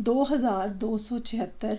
2276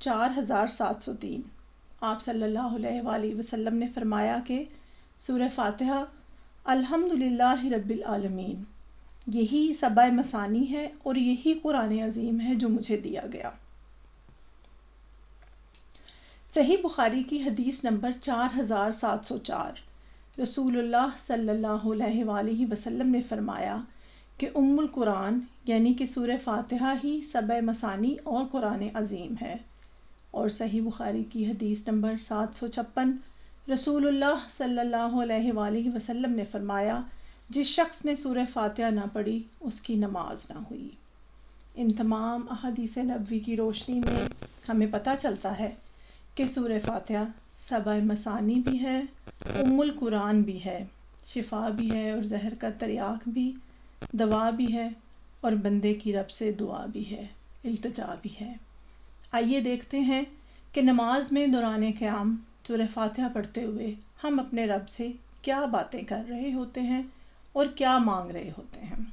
4703 آپ صلی اللہ علیہ وآلہ وسلم نے فرمایا کہ سورہ فاتحہ الحمدللہ رب العالمین یہی سبع مثانی ہے اور یہی قرآن عظیم ہے جو مجھے دیا گیا۔ صحیح بخاری کی حدیث نمبر 4704، رسول اللہ صلی اللہ علیہ وآلہ وسلم نے فرمایا کہ ام القرآن یعنی کہ سورہ فاتحہ ہی سبع مثانی اور قرآن عظیم ہے۔ اور صحیح بخاری کی حدیث نمبر 756، رسول اللہ صلی اللہ علیہ وآلہ وسلم نے فرمایا جس شخص نے سورہ فاتحہ نہ پڑھی اس کی نماز نہ ہوئی۔ ان تمام احادیث نبوی کی روشنی میں ہمیں پتہ چلتا ہے کہ سورہ فاتحہ سبع مثانی بھی ہے، ام القرآن بھی ہے، شفا بھی ہے اور زہر کا تریاق بھی، دوا بھی ہے اور بندے کی رب سے دعا بھی ہے، التجا بھی ہے۔ آئیے دیکھتے ہیں کہ نماز میں دوران قیام سورہ فاتحہ پڑھتے ہوئے ہم اپنے رب سے کیا باتیں کر رہے ہوتے ہیں اور کیا مانگ رہے ہوتے ہیں۔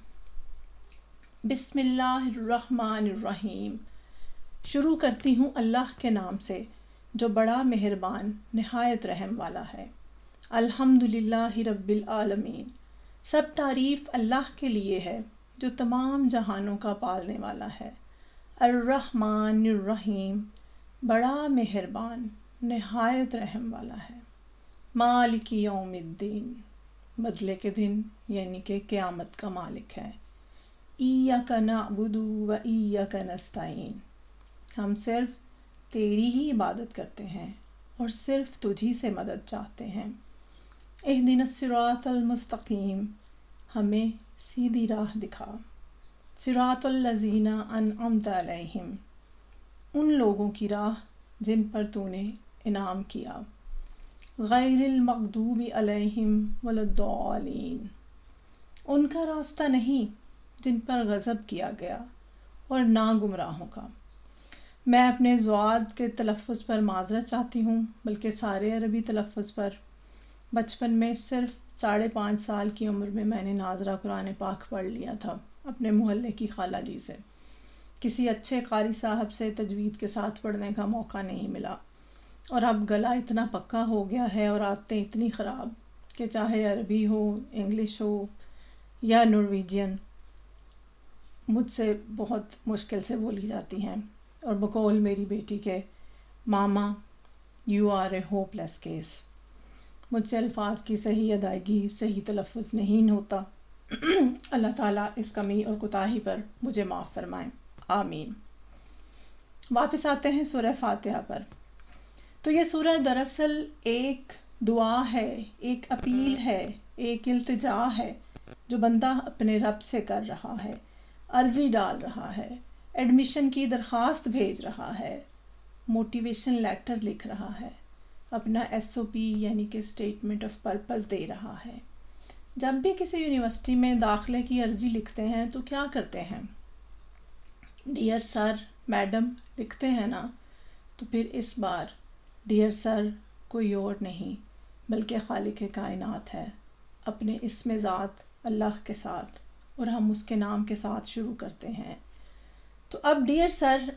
بسم اللہ الرحمن الرحیم۔ شروع کرتی ہوں اللہ کے نام سے جو بڑا مہربان نہایت رحم والا ہے۔ الحمدللہ رب العالمین، سب تعریف اللہ کے لیے ہے جو تمام جہانوں کا پالنے والا ہے۔ الرحمن الرحیم، بڑا مہربان نہایت رحم والا ہے۔ مالک یوم الدین، بدلے کے دن یعنی کہ قیامت کا مالک ہے۔ ایاک نعبد و ایاک نستعین، ہم صرف تیری ہی عبادت کرتے ہیں اور صرف تجھی سے مدد چاہتے ہیں۔ اہدنا الصراط المستقیم، ہمیں سیدھی راہ دکھا۔ صراط الذین انعمت علیہم، ان لوگوں کی راہ جن پر تو نے انعام کیا۔ غیر المغضوب علیہم ولا الضالین، ان کا راستہ نہیں جن پر غضب کیا گیا اور نہ گمراہوں کا۔ میں اپنے ضاد کے تلفظ پر معذرت چاہتی ہوں، بلکہ سارے عربی تلفظ پر۔ بچپن میں صرف 5.5 سال کی عمر میں میں نے ناظرہ قرآن پاک پڑھ لیا تھا اپنے محلے کی خالہ جی سے۔ کسی اچھے قاری صاحب سے تجوید کے ساتھ پڑھنے کا موقع نہیں ملا، اور اب گلا اتنا پکا ہو گیا ہے اور عادتیں اتنی خراب کہ چاہے عربی ہو، انگلش ہو یا نرویجین، مجھ سے بہت مشکل سے بولی جاتی ہیں۔ اور بقول میری بیٹی کے، mama you are a hopeless case, مجھ سے الفاظ کی صحیح ادائیگی، صحیح تلفظ نہیں ہوتا۔ اللہ تعالیٰ اس کمی اور کوتاہی پر مجھے معاف فرمائیں، آمین۔ واپس آتے ہیں سورہ فاتحہ پر۔ تو یہ سورہ دراصل ایک دعا ہے، ایک اپیل ہے، ایک التجا ہے جو بندہ اپنے رب سے کر رہا ہے، عرضی ڈال رہا ہے، ایڈمیشن کی درخواست بھیج رہا ہے، موٹیویشن لیٹر لکھ رہا ہے، اپنا SOP یعنی کہ اسٹیٹمنٹ آف پرپز دے رہا ہے۔ جب بھی کسی یونیورسٹی میں داخلے کی عرضی لکھتے ہیں تو کیا کرتے ہیں؟ ڈیئر سر، میڈم لکھتے ہیں نا؟ تو پھر اس بار ڈیئر سر کوئی اور نہیں بلکہ خالق کائنات ہے، اپنے اسم ذات اللہ کے ساتھ، اور ہم اس کے نام کے ساتھ شروع کرتے ہیں۔ تو اب ڈیئر سر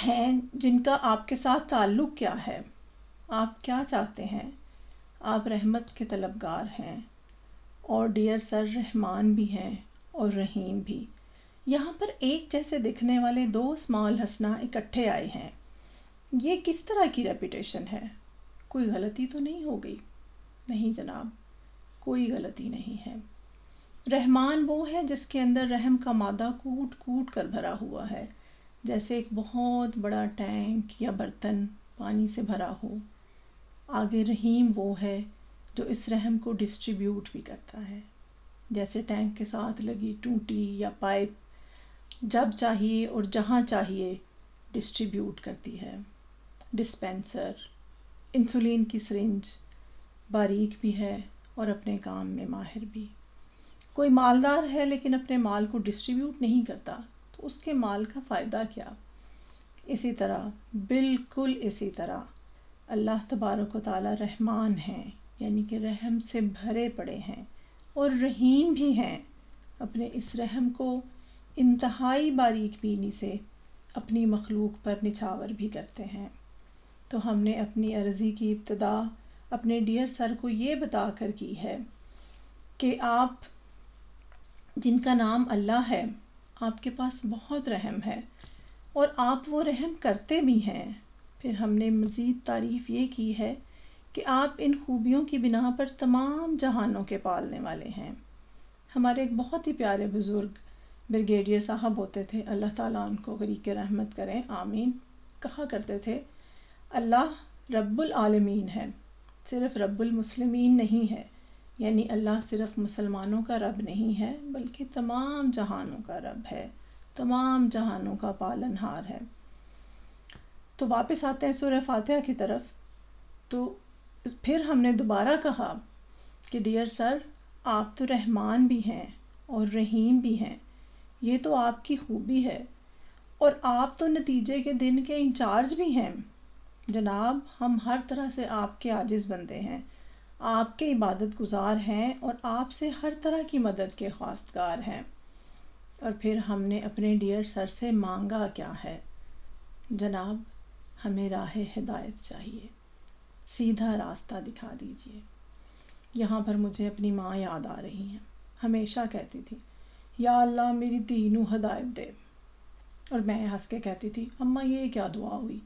ہیں جن کا آپ کے ساتھ تعلق کیا ہے؟ آپ کیا چاہتے ہیں؟ آپ رحمت کے طلبگار ہیں، اور ڈیئر سر رحمان بھی ہیں اور رحیم بھی۔ یہاں پر ایک جیسے دکھنے والے دو اسماء الحسنہ اکٹھے آئے ہیں۔ یہ کس طرح کی ریپیٹیشن ہے؟ کوئی غلطی تو نہیں ہو گئی؟ نہیں جناب، کوئی غلطی نہیں ہے۔ رحمان وہ ہے جس کے اندر رحم کا مادہ کوٹ کوٹ کر بھرا ہوا ہے، جیسے ایک بہت بڑا ٹینک یا برتن پانی سے بھرا ہو۔ آگے رحیم وہ ہے جو اس رحم کو ڈسٹریبیوٹ بھی کرتا ہے، جیسے ٹینک کے ساتھ لگی ٹوٹی یا پائپ جب چاہیے اور جہاں چاہیے ڈسٹریبیوٹ کرتی ہے۔ ڈسپینسر، انسولین کی سرنج، باریک بھی ہے اور اپنے کام میں ماہر بھی۔ کوئی مالدار ہے لیکن اپنے مال کو ڈسٹریبیوٹ نہیں کرتا تو اس کے مال کا فائدہ کیا؟ اسی طرح، بالکل اسی طرح اللہ تبارک و تعالی رحمان ہیں، یعنی کہ رحم سے بھرے پڑے ہیں، اور رحیم بھی ہیں، اپنے اس رحم کو انتہائی باریک بینی سے اپنی مخلوق پر نچھاور بھی کرتے ہیں۔ تو ہم نے اپنی عرضی کی ابتدا اپنے ڈیئر سر کو یہ بتا کر کی ہے کہ آپ جن کا نام اللہ ہے، آپ کے پاس بہت رحم ہے اور آپ وہ رحم کرتے بھی ہیں۔ پھر ہم نے مزید تعریف یہ کی ہے کہ آپ ان خوبیوں کی بنا پر تمام جہانوں کے پالنے والے ہیں۔ ہمارے ایک بہت ہی پیارے بزرگ بریگیڈیئر صاحب ہوتے تھے، اللہ تعالیٰ ان کو غریق رحمت کریں، آمین، کہا کرتے تھے اللہ رب العالمین ہے، صرف رب المسلمین نہیں ہے، یعنی اللہ صرف مسلمانوں کا رب نہیں ہے بلکہ تمام جہانوں کا رب ہے، تمام جہانوں کا پالنہار ہے۔ تو واپس آتے ہیں سورہ فاتحہ کی طرف۔ تو پھر ہم نے دوبارہ کہا کہ ڈیئر سر، آپ تو رحمان بھی ہیں اور رحیم بھی ہیں، یہ تو آپ کی خوبی ہے، اور آپ تو نتیجے کے دن کے انچارج بھی ہیں۔ جناب، ہم ہر طرح سے آپ کے عاجز بندے ہیں، آپ کے عبادت گزار ہیں اور آپ سے ہر طرح کی مدد کے خواستگار ہیں۔ اور پھر ہم نے اپنے ڈیئر سر سے مانگا کیا ہے؟ جناب، ہمیں راہ ہدایت چاہیے، سیدھا راستہ دکھا دیجئے۔ یہاں پر مجھے اپنی ماں یاد آ رہی ہیں، ہمیشہ کہتی تھی یا اللہ میری دینوں ہدایت دے، اور میں ہنس کے کہتی تھی اماں یہ کیا دعا ہوئی،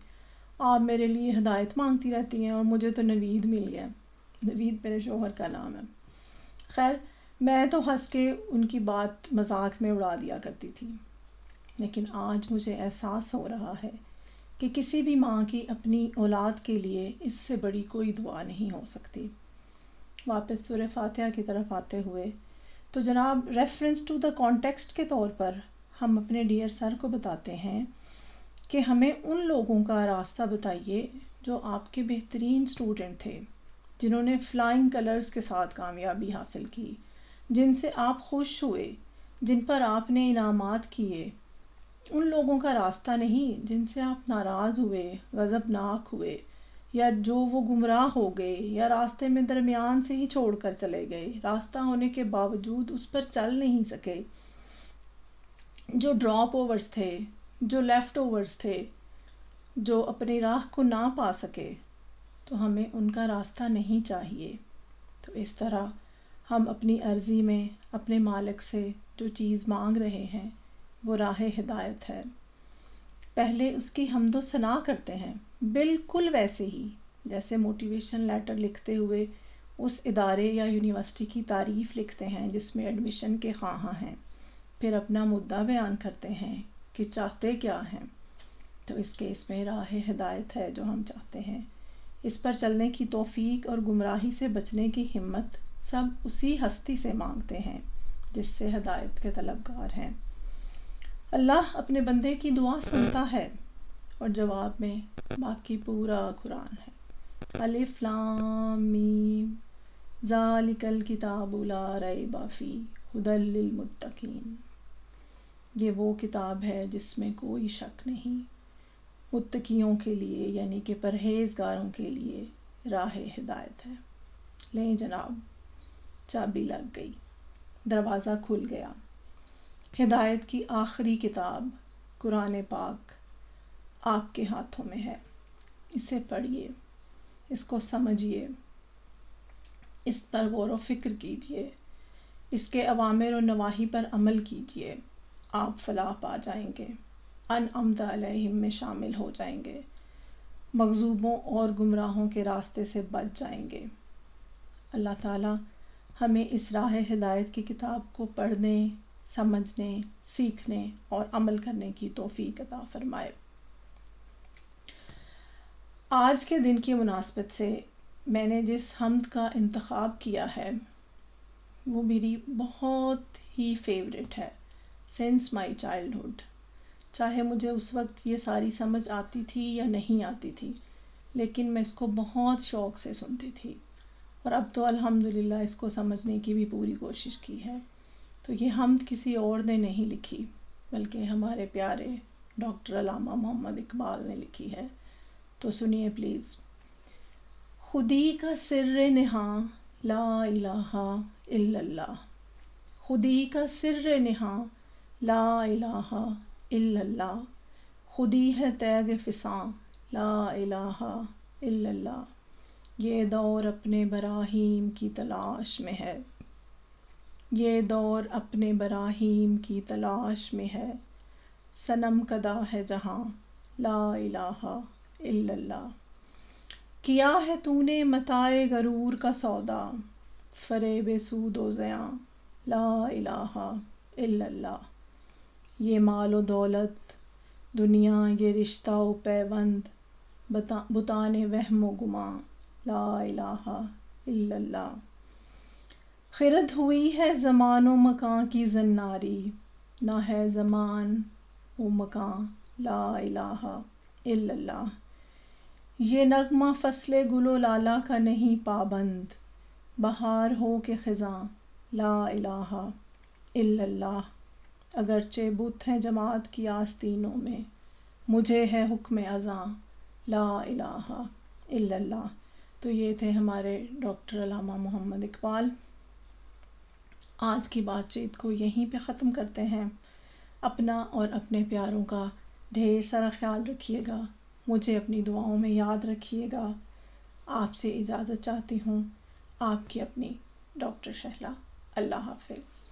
آپ میرے لیے ہدایت مانگتی رہتی ہیں اور مجھے تو نوید مل گیا۔ نوید میرے شوہر کا نام ہے۔ خیر، میں تو ہنس کے ان کی بات مذاق میں اڑا دیا کرتی تھی، لیکن آج مجھے احساس ہو رہا ہے کہ کسی بھی ماں کی اپنی اولاد کے لیے اس سے بڑی کوئی دعا نہیں ہو سکتی۔ واپس سورہ فاتحہ کی طرف آتے ہوئے تو جناب ریفرنس ٹو دا کانٹیکسٹ کے طور پر ہم اپنے ڈیئر سر کو بتاتے ہیں کہ ہمیں ان لوگوں کا راستہ بتائیے جو آپ کے بہترین اسٹوڈنٹ تھے، جنہوں نے فلائنگ کلرز کے ساتھ کامیابی حاصل کی، جن سے آپ خوش ہوئے، جن پر آپ نے انعامات کیے۔ ان لوگوں کا راستہ نہیں جن سے آپ ناراض ہوئے، غضبناک ہوئے، یا جو وہ گمراہ ہو گئے یا راستے میں درمیان سے ہی چھوڑ کر چلے گئے، راستہ ہونے کے باوجود اس پر چل نہیں سکے، جو ڈراپ اوورز تھے، جو لیفٹ اوورز تھے، جو اپنی راہ کو نہ پا سکے۔ تو ہمیں ان کا راستہ نہیں چاہیے۔ تو اس طرح ہم اپنی عرضی میں اپنے مالک سے جو چیز مانگ رہے ہیں وہ راہ ہدایت ہے۔ پہلے اس کی حمد و ثنا کرتے ہیں، بالکل ویسے ہی جیسے موٹیویشن لیٹر لکھتے ہوئے اس ادارے یا یونیورسٹی کی تعریف لکھتے ہیں جس میں ایڈمیشن کے خواہاں ہیں، پھر اپنا مدعا بیان کرتے ہیں کہ چاہتے کیا ہیں۔ تو اس کیس میں راہ ہدایت ہے جو ہم چاہتے ہیں، اس پر چلنے کی توفیق اور گمراہی سے بچنے کی ہمت سب اسی ہستی سے مانگتے ہیں جس سے ہدایت کے طلبگار ہیں۔ اللہ اپنے بندے کی دعا سنتا ہے اور جواب میں باقی پورا قرآن ہے۔ الف لام میم ذالک الکتاب لا ریب فیہ ھدی للمتقین، یہ وہ کتاب ہے جس میں کوئی شک نہیں، متقیوں کے لیے یعنی کہ پرہیزگاروں کے لیے راہ ہدایت ہے۔ لیں جناب، چابی لگ گئی، دروازہ کھل گیا، ہدایت کی آخری کتاب قرآن پاک آپ کے ہاتھوں میں ہے۔ اسے پڑھیے، اس کو سمجھیے، اس پر غور و فکر کیجیے، اس کے اوامر و نواہی پر عمل کیجیے، آپ فلاح پا جائیں گے، انعمت علیہم میں شامل ہو جائیں گے، مغضوبوں اور گمراہوں کے راستے سے بچ جائیں گے۔ اللہ تعالیٰ ہمیں اس راہ ہدایت کی کتاب کو پڑھنے، سمجھنے، سیکھنے اور عمل کرنے کی توفیق عطا فرمائے۔ آج کے دن کی مناسبت سے میں نے جس حمد کا انتخاب کیا ہے وہ میری بہت ہی فیوریٹ ہے سنس مائی چائلڈہڈ۔ چاہے مجھے اس وقت یہ ساری سمجھ آتی تھی یا نہیں آتی تھی، لیکن میں اس کو بہت شوق سے سنتی تھی، اور اب تو الحمدللہ اس کو سمجھنے کی بھی پوری کوشش کی ہے۔ تو یہ حمد کسی اور نے نہیں لکھی بلکہ ہمارے پیارے ڈاکٹر علامہ محمد اقبال نے لکھی ہے۔ تو سنیے پلیز۔ خودی کا سر نہاں لا الہ الا اللہ، خودی کا سر نہاں لا الہ الا اللہ، خودی ہے تیغ فساں لا الہ الا اللہ۔ یہ دور اپنے براہیم کی تلاش میں ہے، یہ دور اپنے براہیم کی تلاش میں ہے، صنم کدا ہے جہاں لا الہ الا اللہ۔ کیا ہے تو نے متاع غرور کا سودا، فریب سود و زیاں لا الہ الا اللہ۔ یہ مال و دولت دنیا، یہ رشتہ و پیوند، بتان وہم و گماں لا الہ الا اللہ۔ خرد ہوئی ہے زمان و مکاں کی زناری، نہ ہے زمان و مکاں لا الہ الا اللہ۔ یہ نغمہ فصل گل و لالہ کا نہیں پابند، بہار ہو کہ خزاں لا الہ الا اللہ۔ اگرچہ بت ہیں جماعت کی آستینوں میں، مجھے ہے حکم اذاں لا الہ الا اللہ۔ تو یہ تھے ہمارے ڈاکٹر علامہ محمد اقبال۔ آج کی بات چیت کو یہیں پہ ختم کرتے ہیں۔ اپنا اور اپنے پیاروں کا ڈھیر سارا خیال رکھیے گا، مجھے اپنی دعاؤں میں یاد رکھیے گا۔ آپ سے اجازت چاہتی ہوں، آپ کی اپنی ڈاکٹر شہلا۔ اللہ حافظ۔